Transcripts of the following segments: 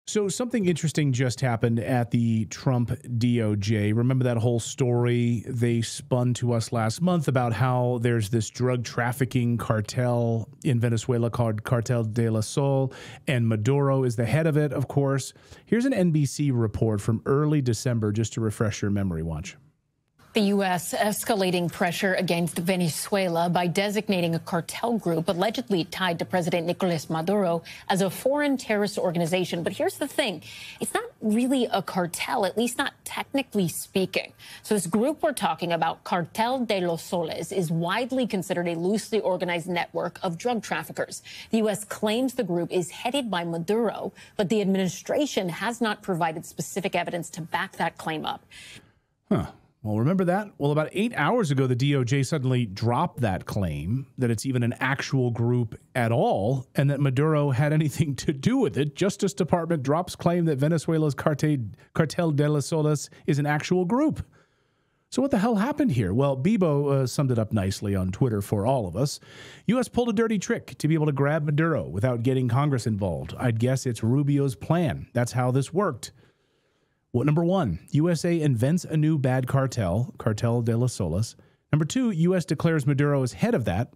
So something interesting just happened at the Trump DOJ. Remember that whole story they spun to us last month about how there's this drug trafficking cartel in Venezuela called Cartel de Los Soles, and Maduro is the head of it, of course. Here's an NBC report from early December, just to refresh your memory. Watch. The U.S. escalating pressure against Venezuela by designating a cartel group allegedly tied to President Nicolas Maduro as a foreign terrorist organization. But here's the thing. It's not really a cartel, at least not technically speaking. So this group we're talking about, Cartel de Los Soles, is widely considered a loosely organized network of drug traffickers. The U.S. claims the group is headed by Maduro, but the administration has not provided specific evidence to back that claim up. Huh. Well, remember that? Well, about 8 hours ago, the DOJ suddenly dropped that claim that it's even an actual group at all and that Maduro had anything to do with it. Justice Department drops claim that Venezuela's Cartel de los Soles is an actual group. So what the hell happened here? Well, Bebo summed it up nicely on Twitter for all of us. U.S. pulled a dirty trick to be able to grab Maduro without getting Congress involved. I'd guess it's Rubio's plan. That's how this worked. Well, number one, USA invents a new bad cartel, Cartel de los Soles. Number two, U.S. declares Maduro as head of that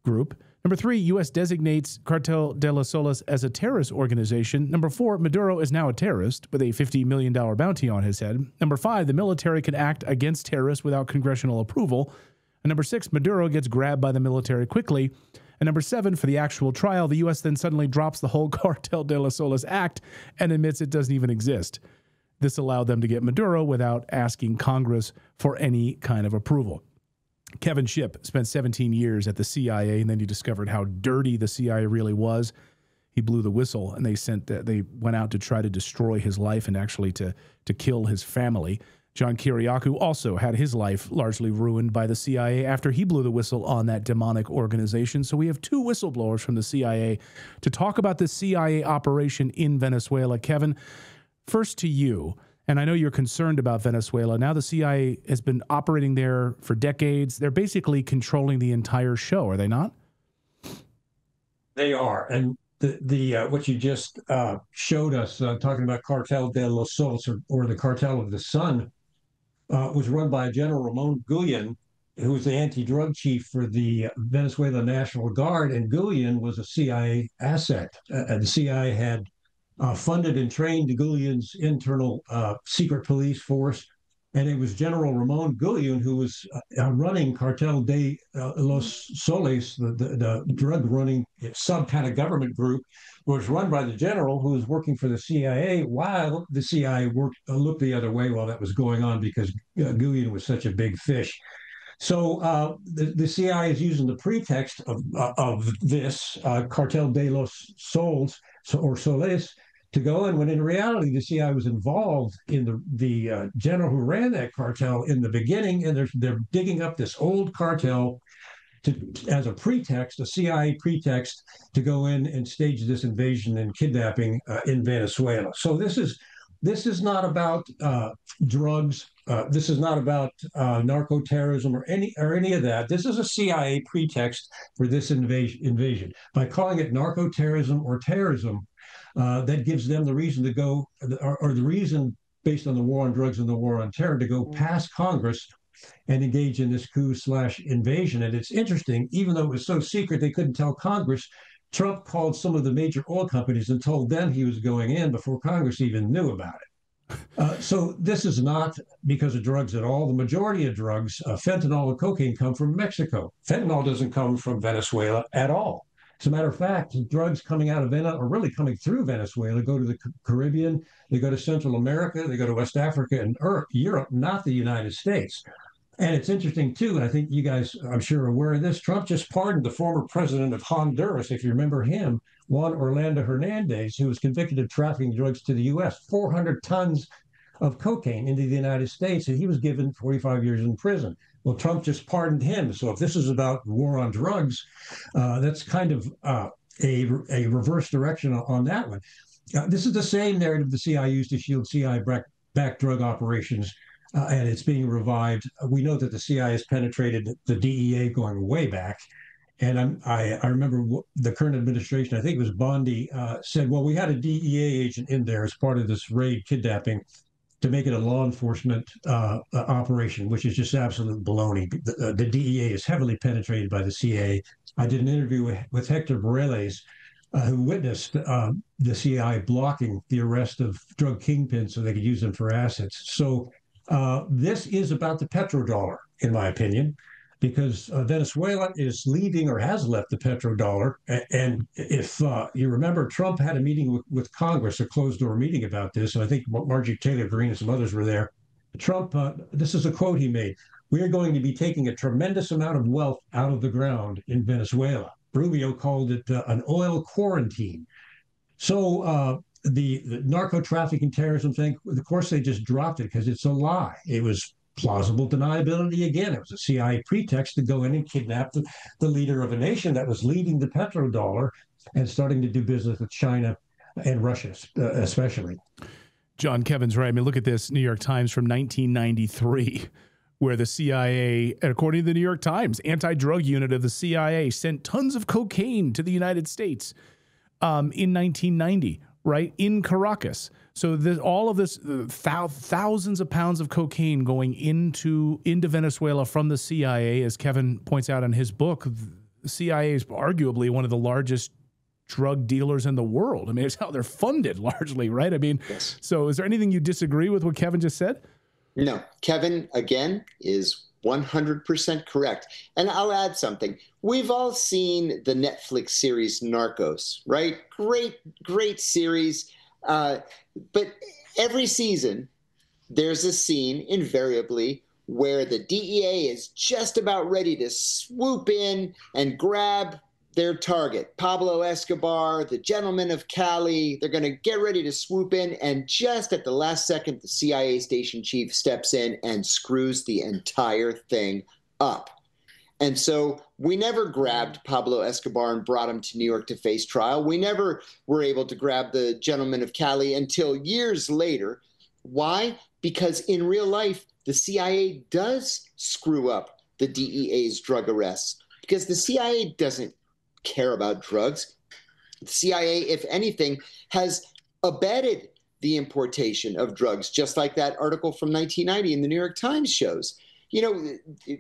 group. Number three, U.S. designates Cartel de los Soles as a terrorist organization. Number four, Maduro is now a terrorist with a $50 million bounty on his head. Number five, the military can act against terrorists without congressional approval. And number six, Maduro gets grabbed by the military quickly. And number seven, for the actual trial, the U.S. then suddenly drops the whole Cartel de los Soles Act and admits it doesn't even exist. This allowed them to get Maduro without asking Congress for any kind of approval. Kevin Shipp spent 17 years at the CIA, and then he discovered how dirty the CIA really was. He blew the whistle, and they went out to try to destroy his life and actually to kill his family. John Kiriakou also had his life largely ruined by the CIA after he blew the whistle on that demonic organization. So we have two whistleblowers from the CIA to talk about the CIA operation in Venezuela. Kevin, first to you, and I know you're concerned about Venezuela. Now the CIA has been operating there for decades. They're basically controlling the entire show, are they not? They are. And the what you just showed us, talking about Cartel de los Soles, or the Cartel of the Sun, was run by General Ramon Guillen, who was the anti-drug chief for the Venezuela National Guard. And Guillen was a CIA asset. The CIA had funded and trained Guillen's internal secret police force. And it was General Ramon Guillen who was running Cartel de los Soles, the drug-running sub-kind of government group, was run by the general who was working for the CIA while the CIA looked the other way while that was going on because Guillen was such a big fish. So the CIA is using the pretext of this Cartel de los Soles or Soles to go in, when in reality the CIA was involved in the general who ran that cartel in the beginning, and they're digging up this old cartel as a pretext, a CIA pretext, to go in and stage this invasion and kidnapping in Venezuela. So this is not about drugs. This is not about narco-terrorism or any of that. This is a CIA pretext for this invasion. By calling it narco-terrorism or terrorism, that gives them the reason to go, or the reason based on the war on drugs and the war on terror, to go past Congress and engage in this coup/invasion. And it's interesting, even though it was so secret they couldn't tell Congress, Trump called some of the major oil companies and told them he was going in before Congress even knew about it. So this is not because of drugs at all. The majority of drugs, fentanyl and cocaine, come from Mexico. Fentanyl doesn't come from Venezuela at all. As a matter of fact, drugs coming out of Venezuela, or really coming through Venezuela, go to the Caribbean, they go to Central America, they go to West Africa and Europe, not the United States. And it's interesting, too, and I think you guys, I'm sure, are aware of this. Trump just pardoned the former president of Honduras, if you remember him, Juan Orlando Hernandez, who was convicted of trafficking drugs to the U.S., 400 tons of cocaine into the United States, and he was given 45 years in prison. Well, Trump just pardoned him. So if this is about war on drugs, that's kind of a reverse direction on that one. This is the same narrative the CIA used to shield CIA-backed drug operations, and it's being revived. We know that the CIA has penetrated the DEA going way back, And I remember the current administration, I think it was Bondi, said, well, we had a DEA agent in there as part of this raid kidnapping to make it a law enforcement operation, which is just absolute baloney. The DEA is heavily penetrated by the CIA. I did an interview with Hector Morales, who witnessed the CIA blocking the arrest of drug kingpins so they could use them for assets. So this is about the petrodollar, in my opinion, because Venezuela is leaving or has left the petrodollar. And if you remember, Trump had a meeting with Congress, a closed-door meeting about this, and I think Marjorie Taylor Greene and some others were there. Trump, this is a quote he made, "We are going to be taking a tremendous amount of wealth out of the ground in Venezuela." Rubio called it an oil quarantine. So the narco trafficking terrorism thing, of course, they just dropped it because it's a lie. It was plausible deniability again. It was a CIA pretext to go in and kidnap the leader of a nation that was leading the petrodollar and starting to do business with China and Russia, especially. John, Kevin's right. I mean, look at this New York Times from 1993, where the CIA, according to the New York Times, anti-drug unit of the CIA sent tons of cocaine to the United States in 1990, right, in Caracas. So all of this, thousands of pounds of cocaine going into Venezuela from the CIA, as Kevin points out in his book. The CIA is arguably one of the largest drug dealers in the world. I mean, it's how they're funded largely, right? I mean, yes. So is there anything you disagree with what Kevin just said? No, Kevin, again, is 100% correct. And I'll add something. We've all seen the Netflix series Narcos, right? Great series. But every season, there's a scene, invariably, where the DEA is just about ready to swoop in and grab their target, Pablo Escobar, the gentleman of Cali. They're going to get ready to swoop in, and just at the last second, the CIA station chief steps in and screws the entire thing up. And so we never grabbed Pablo Escobar and brought him to New York to face trial. We never were able to grab the gentleman of Cali until years later. Why? Because in real life, the CIA does screw up the DEA's drug arrests, because the CIA doesn't care about drugs. The CIA, if anything, has abetted the importation of drugs, just like that article from 1990 in the New York Times shows. You know,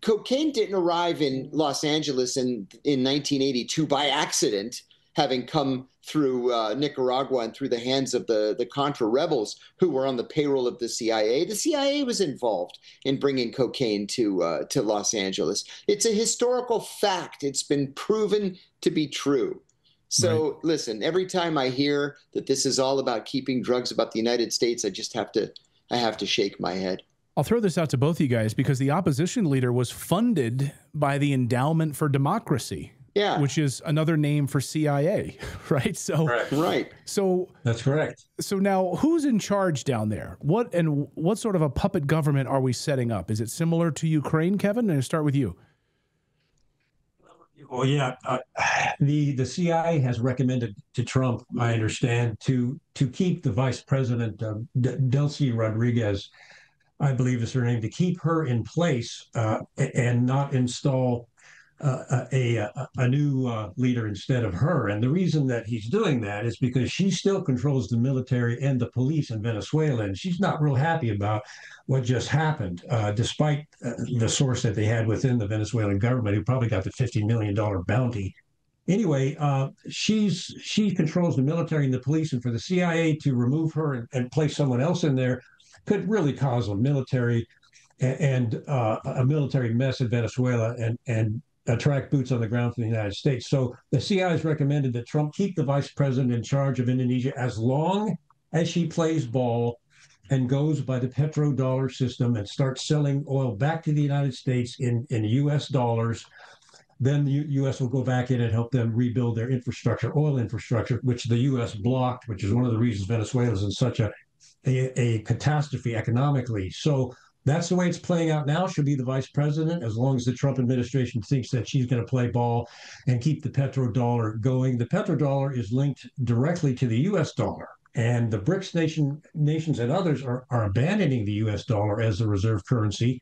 cocaine didn't arrive in Los Angeles in 1982 by accident, having come through Nicaragua and through the hands of the Contra rebels who were on the payroll of the CIA. The CIA was involved in bringing cocaine to Los Angeles. It's a historical fact. It's been proven to be true. So right. Listen, every time I hear that this is all about keeping drugs about the United States, I have to shake my head. I'll throw this out to both of you guys because the opposition leader was funded by the Endowment for Democracy. Yeah. Which is another name for CIA, right? So, right. So that's correct. So now, who's in charge down there? What sort of a puppet government are we setting up? Is it similar to Ukraine, Kevin? And I'll start with you. Well, yeah, the CIA has recommended to Trump, I understand, to keep the vice president, Delcy Rodriguez, I believe is her name, to keep her in place and not install a new leader instead of her. And the reason that he's doing that is because she still controls the military and the police in Venezuela, and she's not real happy about what just happened, despite the source that they had within the Venezuelan government, who probably got the $50 million bounty. Anyway, she controls the military and the police, and for the CIA to remove her and place someone else in there could really cause a military a military mess in Venezuela and attract boots on the ground from the United States. So the CIA has recommended that Trump keep the vice president in charge of Indonesia as long as she plays ball and goes by the petrodollar system and starts selling oil back to the United States in U.S. dollars. Then the U.S. will go back in and help them rebuild their infrastructure, oil infrastructure, which the U.S. blocked, which is one of the reasons Venezuela is in such a catastrophe economically. So that's the way it's playing out now. She'll be the vice president as long as the Trump administration thinks that she's going to play ball and keep the petrodollar going. The petrodollar is linked directly to the U.S. dollar. and the BRICS nations and others are abandoning the U.S. dollar as the reserve currency.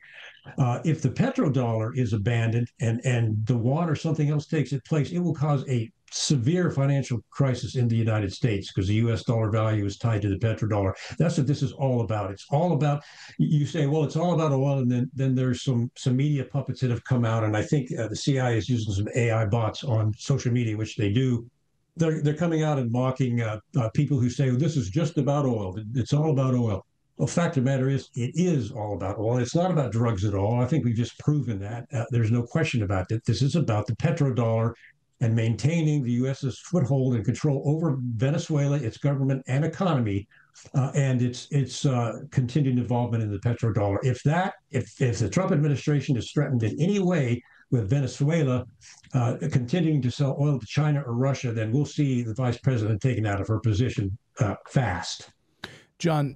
If the petrodollar is abandoned and the yuan or something else takes its place, it will cause a severe financial crisis in the United States because the U.S. dollar value is tied to the petrodollar. That's what this is all about. It's all about, you say, well, it's all about oil, and then there's some media puppets that have come out, and I think the CIA is using some AI bots on social media, which they do. They're coming out and mocking people who say, well, this is just about oil. It's all about oil. Well, fact of the matter is, it is all about oil. It's not about drugs at all. I think we've just proven that. There's no question about that. This is about the petrodollar and maintaining the U.S.'s foothold and control over Venezuela, its government and economy, and its continued involvement in the petrodollar. If the Trump administration is threatened in any way with Venezuela continuing to sell oil to China or Russia, then we'll see the vice president taken out of her position fast. John,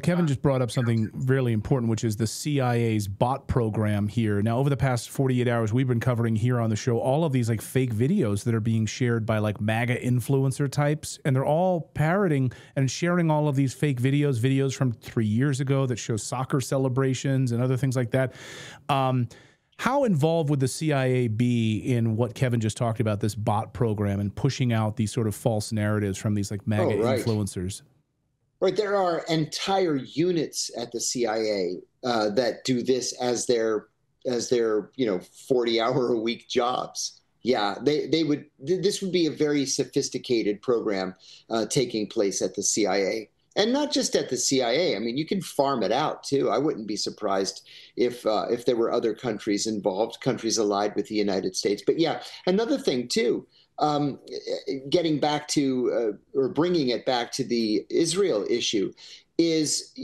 Kevin just brought up something really important, which is the CIA's bot program here. Now, over the past 48 hours, we've been covering here on the show all of these like fake videos that are being shared by like MAGA influencer types, and they're all parroting and sharing all of these fake videos from 3 years ago that show soccer celebrations and other things like that. How involved would the CIA be in what Kevin just talked about, this bot program, and pushing out these sort of false narratives from these like MAGA influencers? Right, there are entire units at the CIA that do this as their 40-hour-a-week jobs. Yeah, this would be a very sophisticated program taking place at the CIA. And not just at the CIA. I mean, you can farm it out too. I wouldn't be surprised if there were other countries involved, countries allied with the United States. But yeah, another thing too, getting back to or bringing it back to the Israel issue, is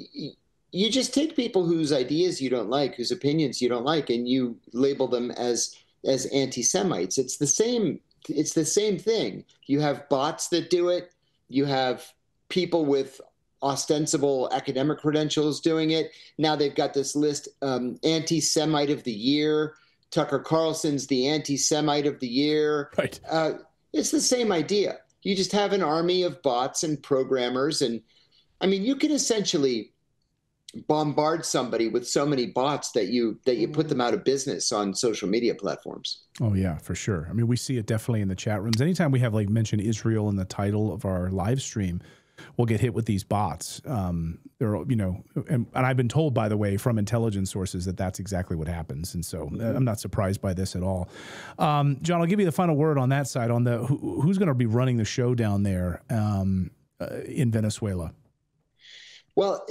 you just take people whose ideas you don't like, whose opinions you don't like, and you label them as anti-Semites. It's the same thing. You have bots that do it. You have people with ostensible academic credentials doing it. Now they've got this list, anti-Semite of the year. Tucker Carlson's the anti-Semite of the year. Right. It's the same idea. You just have an army of bots and programmers. And I mean, you can essentially bombard somebody with so many bots that you put them out of business on social media platforms. Oh yeah, for sure. I mean, we see it definitely in the chat rooms. Anytime we have like mention Israel in the title of our live stream, we'll get hit with these bots. And I've been told, by the way, from intelligence sources that that's exactly what happens. And so I'm not surprised by this at all. John, I'll give you the final word on that side, on the who's going to be running the show down there in Venezuela. Well,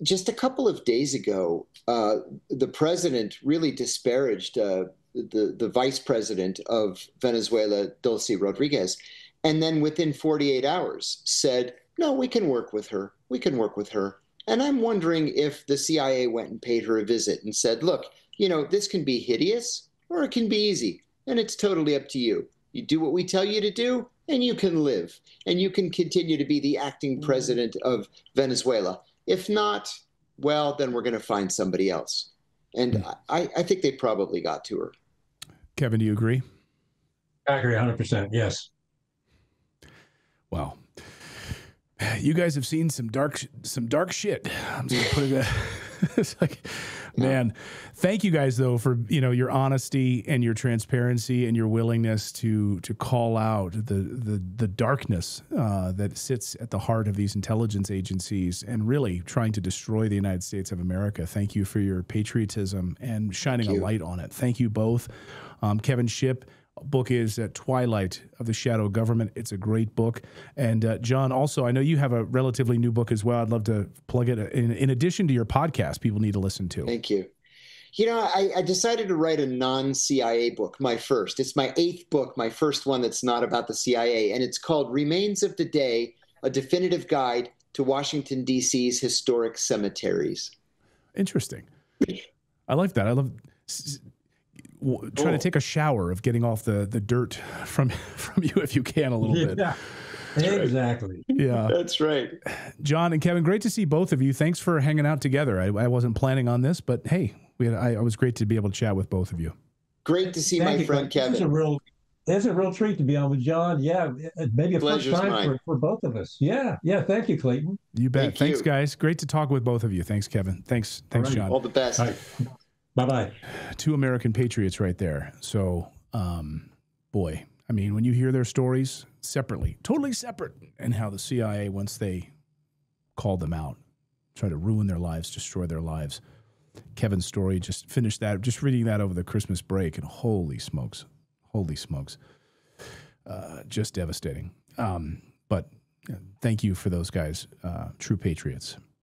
just a couple of days ago, the president really disparaged the vice president of Venezuela, Delcy Rodriguez, and then within 48 hours said, no, we can work with her. We can work with her. And I'm wondering if the CIA went and paid her a visit and said, look, this can be hideous or it can be easy. And it's totally up to you. You do what we tell you to do and you can live. And you can continue to be the acting president of Venezuela. If not, well, then we're going to find somebody else. And I think they probably got to her. Kevin, do you agree? I agree 100%. Yes. Wow. You guys have seen some dark shit. I'm just gonna put it. It's like, man, thank you guys though for your honesty and your transparency and your willingness to call out the darkness that sits at the heart of these intelligence agencies and really trying to destroy the United States of America. Thank you for your patriotism and shining a light on it. Thank you both. Kevin Shipp. Book is Twilight of the Shadow Government. It's a great book. And John, also, I know you have a relatively new book as well. I'd love to plug it in addition to your podcast people need to listen to. Thank you. I decided to write a non-CIA book, my first. It's my 8th book, my first one that's not about the CIA. And it's called Remains of the Day, A Definitive Guide to Washington, D.C.'s Historic Cemeteries. Interesting. I like that. I love trying to take a shower of getting off the dirt from you if you can a little bit. Yeah, exactly. Yeah, that's right. John and Kevin, great to see both of you. Thanks for hanging out together. I wasn't planning on this, but hey, I was great to be able to chat with both of you. Great to see my friend Kevin. It's a real treat to be on with John. Yeah, maybe a first Pleasure's time mine. for both of us. Yeah, yeah. Thank you, Clayton. You bet. Thank Thanks, you. guys. Great to talk with both of you. Thanks, Kevin. Thanks, right. John. All the best. All right. Bye-bye. Two American patriots right there. So, boy, I mean, when you hear their stories separately, totally separate, and how the CIA, once they called them out, tried to ruin their lives, destroy their lives. Kevin's story, just finished that, just reading that over the Christmas break, and holy smokes, just devastating. But thank you for those guys, true patriots.